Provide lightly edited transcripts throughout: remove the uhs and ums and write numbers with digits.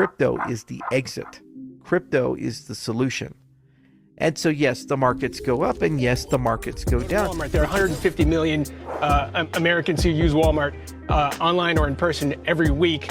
crypto is the exit. Crypto is the solution. And so, yes, the markets go up, and yes, the markets go down. Walmart, there are 150 million Americans who use Walmart online or in person every week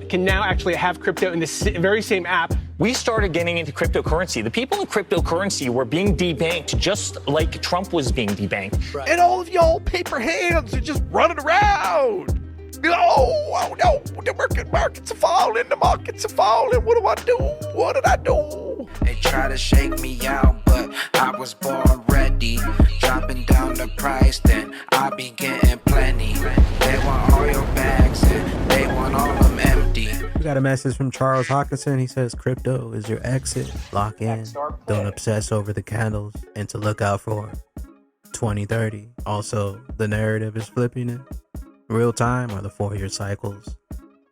can now actually have crypto in the very same app. We started getting into cryptocurrency. The people in cryptocurrency were being debanked just like Trump was being debanked. Right. And all of y'all paper hands are just running around. Oh no, the markets are falling, the markets are falling. What do I do? What did I do? They try to shake me out, but I was born ready. Dropping down the price, then I'll be getting plenty. They want all your bags and they want all them empty. We got a message from Charles Hawkinson. He says, crypto is your exit. Lock in. Don't obsess over the candles, and to look out for 2030. Also, the narrative is flipping in real time, or the 4-year cycles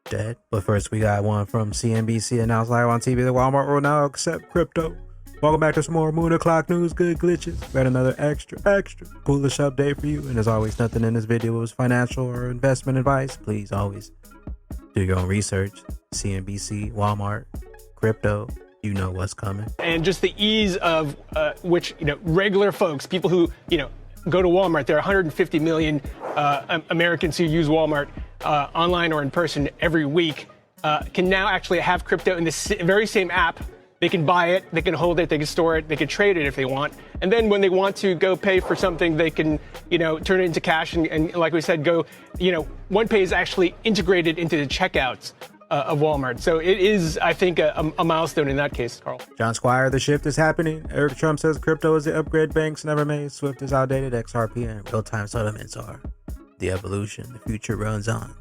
dead. But first, we got one from CNBC announced live on TV. The Walmart will now accept crypto. Welcome back to some more Moon O'Clock News. Good glitches. Got another extra coolish update for you. And as always, nothing in this video was financial or investment advice. Please always do your own research. CNBC, Walmart, crypto, you know what's coming. And just the ease of which, regular folks, people who, go to Walmart, there are 150 million Americans who use Walmart online or in person every week, can now actually have crypto in the very same app. They can buy it, they can hold it, they can store it, they can trade it if they want. And then when they want to go pay for something, they can, turn it into cash. And like we said, OnePay is actually integrated into the checkouts of Walmart. So it is, I think, a milestone in that case, Carl. John Squire, the shift is happening. Eric Trump says crypto is the upgrade banks never made. SWIFT is outdated. XRP and real-time settlements are the evolution. The future runs on.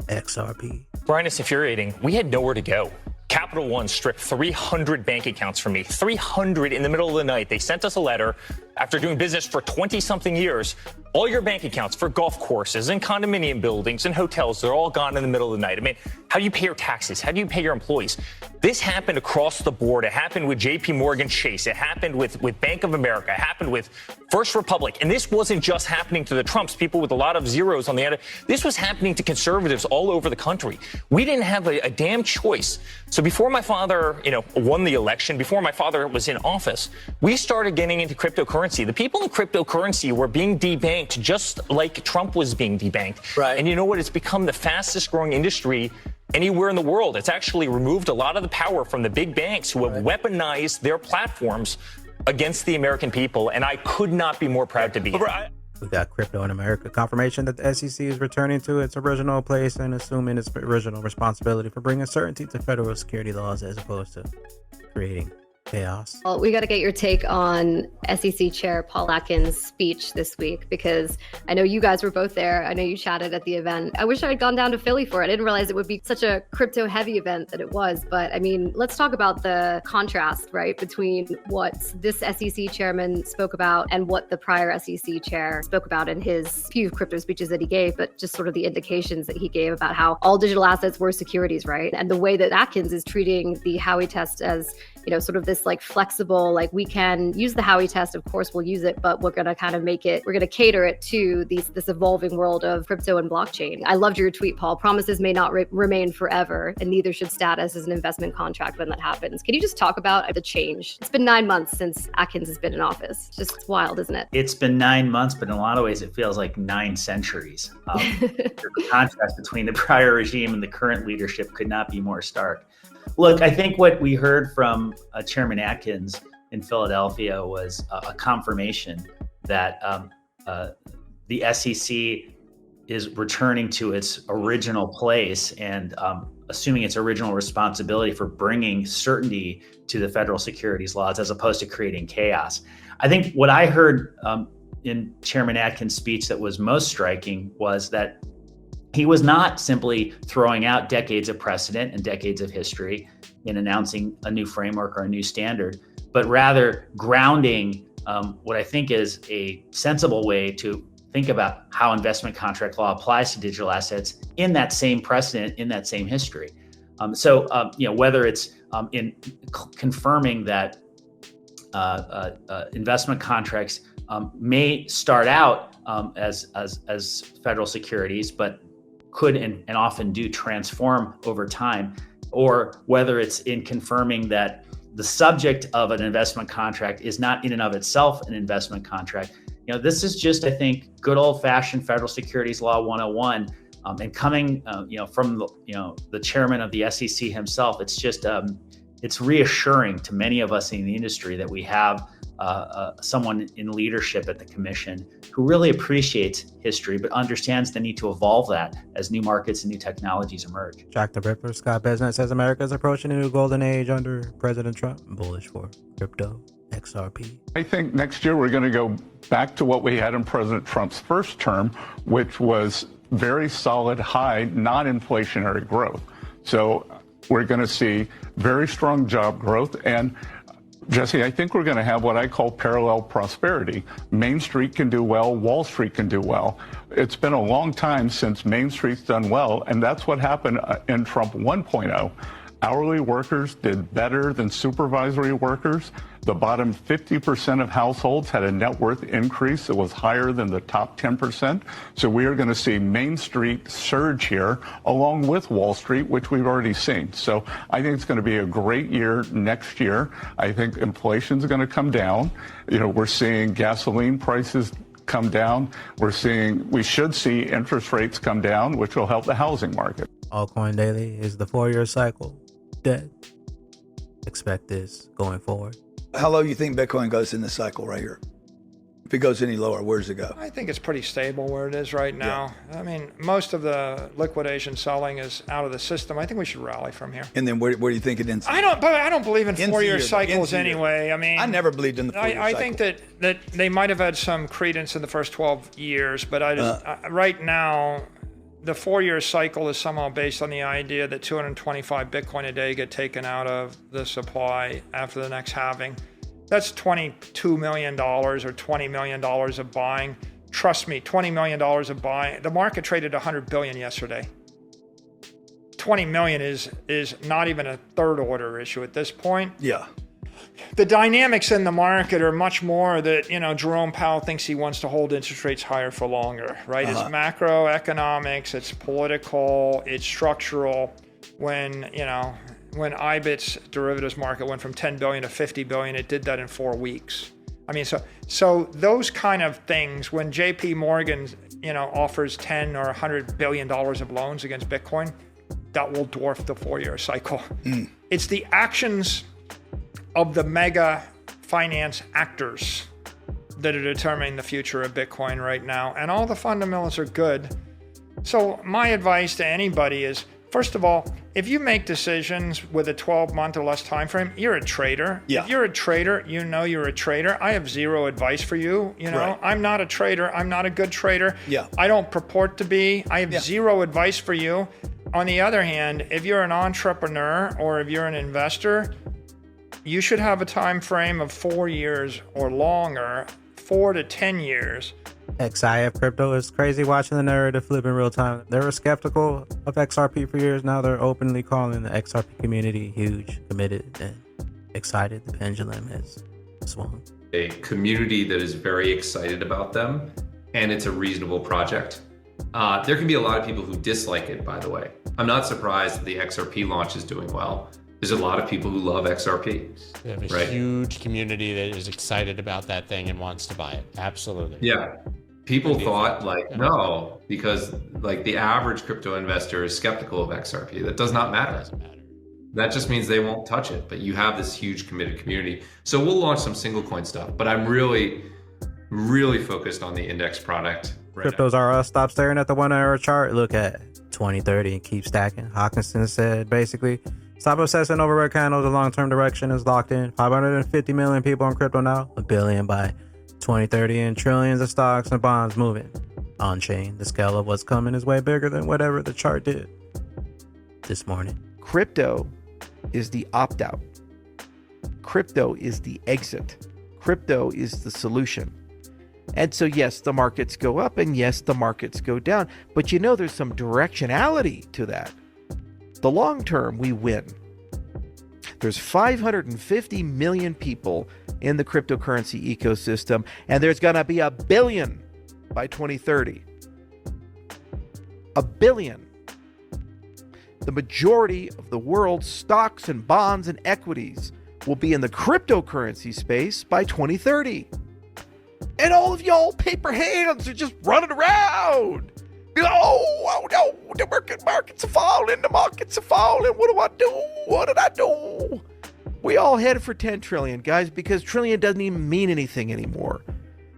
XRP. Brian, it's infuriating. We had nowhere to go. Capital One stripped 300 bank accounts from me, 300 in the middle of the night. They sent us a letter after doing business for 20-something years. All your bank accounts for golf courses and condominium buildings and hotels, they're all gone in the middle of the night. I mean, how do you pay your taxes? How do you pay your employees? This happened across the board. It happened with JP Morgan Chase. It happened with Bank of America. It happened with First Republic. And this wasn't just happening to the Trumps, people with a lot of zeros on the end. This was happening to conservatives all over the country. We didn't have a damn choice. So before my father, won the election, before my father was in office, we started getting into cryptocurrency. The people in cryptocurrency were being debanked just like Trump was being debanked. Right. And you know what? It's become the fastest growing industry anywhere in the world. It's actually removed a lot of the power from the big banks who have weaponized their platforms against the American people. And I could not be more proud to be here. We got crypto in America. Confirmation that the SEC is returning to its original place and assuming its original responsibility for bringing certainty to federal security laws as opposed to creating chaos. Well, we got to get your take on SEC Chair Paul Atkins' speech this week, because I know you guys were both there. I know you chatted at the event. I wish I had gone down to Philly for it. I didn't realize it would be such a crypto heavy event that it was. But I mean, let's talk about the contrast, right, between what this SEC chairman spoke about and what the prior SEC chair spoke about in his few crypto speeches that he gave, but just sort of the indications that he gave about how all digital assets were securities, right? And the way that Atkins is treating the Howey test as, sort of this like flexible, like we can use the Howey test, of course we'll use it, but we're going to kind of we're going to cater it to this evolving world of crypto and blockchain. I loved your tweet, Paul. Promises may not remain forever, and neither should status as an investment contract when that happens. Can you just talk about the change? It's been 9 months since Atkins has been in office. It's wild, isn't it? It's been 9 months, but in a lot of ways it feels like 9 centuries. The contrast between the prior regime and the current leadership could not be more stark. Look, I think what we heard from Chairman Atkins in Philadelphia was a confirmation that the SEC is returning to its original place and assuming its original responsibility for bringing certainty to the federal securities laws as opposed to creating chaos. I think what I heard in Chairman Atkins' speech that was most striking was that he was not simply throwing out decades of precedent and decades of history in announcing a new framework or a new standard, but rather grounding what I think is a sensible way to think about how investment contract law applies to digital assets in that same precedent, in that same history. Whether it's in confirming that investment contracts may start out as federal securities, but could and often do transform over time or whether it's in confirming that the subject of an investment contract is not in and of itself an investment contract. This is just, I think, good old-fashioned federal securities law 101. And coming, from the chairman of the SEC himself, it's just it's reassuring to many of us in the industry that we have someone in leadership at the commission who really appreciates history, but understands the need to evolve that as new markets and new technologies emerge. Jack the Ripper, Scott Besnett says America is approaching a new golden age under President Trump. Bullish for crypto, XRP. I think next year we're going to go back to what we had in President Trump's first term, which was very solid, high, non-inflationary growth. So we're going to see very strong job growth. And Jesse, I think we're going to have what I call parallel prosperity. Main Street can do well, Wall Street can do well. It's been a long time since Main Street's done well, and that's what happened in Trump 1.0. Hourly workers did better than supervisory workers. The bottom 50% of households had a net worth increase that was higher than the top 10%. So we are going to see Main Street surge here along with Wall Street, which we've already seen. So I think it's going to be a great year next year. I think inflation is going to come down. We're seeing gasoline prices come down. We should see interest rates come down, which will help the housing market. Altcoin Daily, is the 4-year cycle dead? Expect this going forward. How low you think Bitcoin goes in this cycle right here? If it goes any lower, where does it go? I think it's pretty stable where it is right now. Yeah. I mean, most of the liquidation selling is out of the system. I think we should rally from here. And then where do you think it ends? I don't believe in 4-year cycles anyway. I mean, I never believed in the 4-year cycle. I think that they might have had some credence in the first 12 years, but right now, the 4-year cycle is somehow based on the idea that 225 Bitcoin a day get taken out of the supply after the next halving. That's $22 million or $20 million of buying. Trust me, $20 million of buying. The market traded $100 billion yesterday. 20 million is not even a third order issue at this point. Yeah. The dynamics in the market are much more that, Jerome Powell thinks he wants to hold interest rates higher for longer, right? It's macroeconomics, it's political, it's structural. When IBIT's derivatives market went from 10 billion to 50 billion, it did that in 4 weeks. I mean, so those kind of things, when JP Morgan, offers 10 or 100 billion dollars of loans against Bitcoin, that will dwarf the 4-year cycle. It's the actions of the mega finance actors that are determining the future of Bitcoin right now. And all the fundamentals are good. So my advice to anybody is, first of all, if you make decisions with a 12-month or less time frame, you're a trader. Yeah. If you're a trader, you're a trader. I have zero advice for you. Right. I'm not a trader. I'm not a good trader. Yeah. I don't purport to be. I have zero advice for you. On the other hand, if you're an entrepreneur or if you're an investor, you should have a time frame of 4 years or longer, 4 to 10 years. XIF Crypto is crazy watching the narrative flip in real time. They were skeptical of XRP for years. Now they're openly calling the XRP community huge, committed, and excited. The pendulum has swung. A community that is very excited about them, and it's a reasonable project. There can be a lot of people who dislike it, by the way. I'm not surprised that the XRP launch is doing well. There's a lot of people who love XRP. We have a huge community that is excited about that thing and wants to buy it. Absolutely. Yeah. People thought no, because the average crypto investor is skeptical of XRP. That does not matter. That just means they won't touch it. But you have this huge committed community. So we'll launch some single coin stuff. But I'm really, really focused on the index product. Cryptos are us. Stop staring at the 1-hour chart. Look at 2030 and keep stacking. Hawkinson said basically, stop obsessing over red candles. The long-term direction is locked in. 550 million people on crypto now. 1 billion by 2030 and trillions of stocks and bonds moving on-chain. The scale of what's coming is way bigger than whatever the chart did this morning. Crypto is the opt-out. Crypto is the exit. Crypto is the solution. And so, yes, the markets go up and yes, the markets go down. But there's some directionality to that. The long term, we win. There's 550 million people in the cryptocurrency ecosystem, and there's going to be 1 billion by 2030. 1 billion. the majority of the world's stocks and bonds and equities will be in the cryptocurrency space by 2030. And all of y'all paper hands are just running around. Oh no, the markets are falling, What do I do? What did I do? We all headed for 10 trillion, guys, because trillion doesn't even mean anything anymore.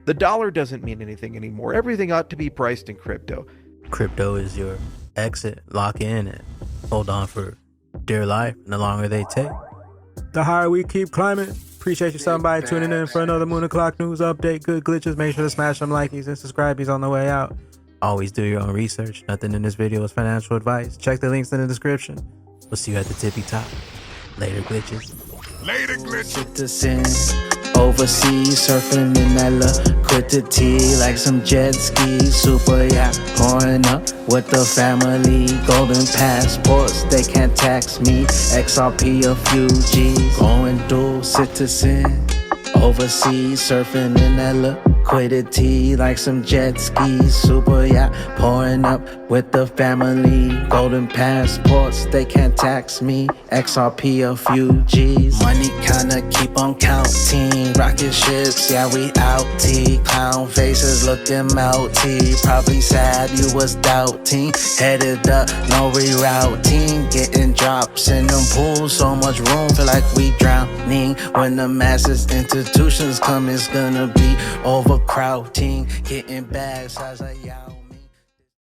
The dollar doesn't mean anything anymore. Everything ought to be priced in crypto. Crypto is your exit. Lock in and hold on for dear life. And the longer they take, the higher we keep climbing. Appreciate you somebody tuning in for another Moon O'Clock News update. Good glitches. Make sure to smash them likes and subscribies on the way out. Always do your own research. Nothing in this video is financial advice. Check the links in the description. We'll see you at the tippy top. Later, glitches. Later, glitches. Citizen, overseas, surfing in that liquidity like some jet skis. Super yacht, pouring up with the family. Golden passports, they can't tax me. XRP a few G's. Going dual citizen, overseas, surfing in that liquidity like some jet skis. Super yacht, pouring up with the family. Golden passports, they can't tax me. XRP a few G's. Money kinda keep on counting. Rocket ships, yeah, we out T. Clown faces looking melty. Probably sad you was doubting. Headed up, no rerouting. Getting drops in them pools, so much room, feel like we drowning. When the masses institutions come, it's gonna be overcrowding. Getting bags as a young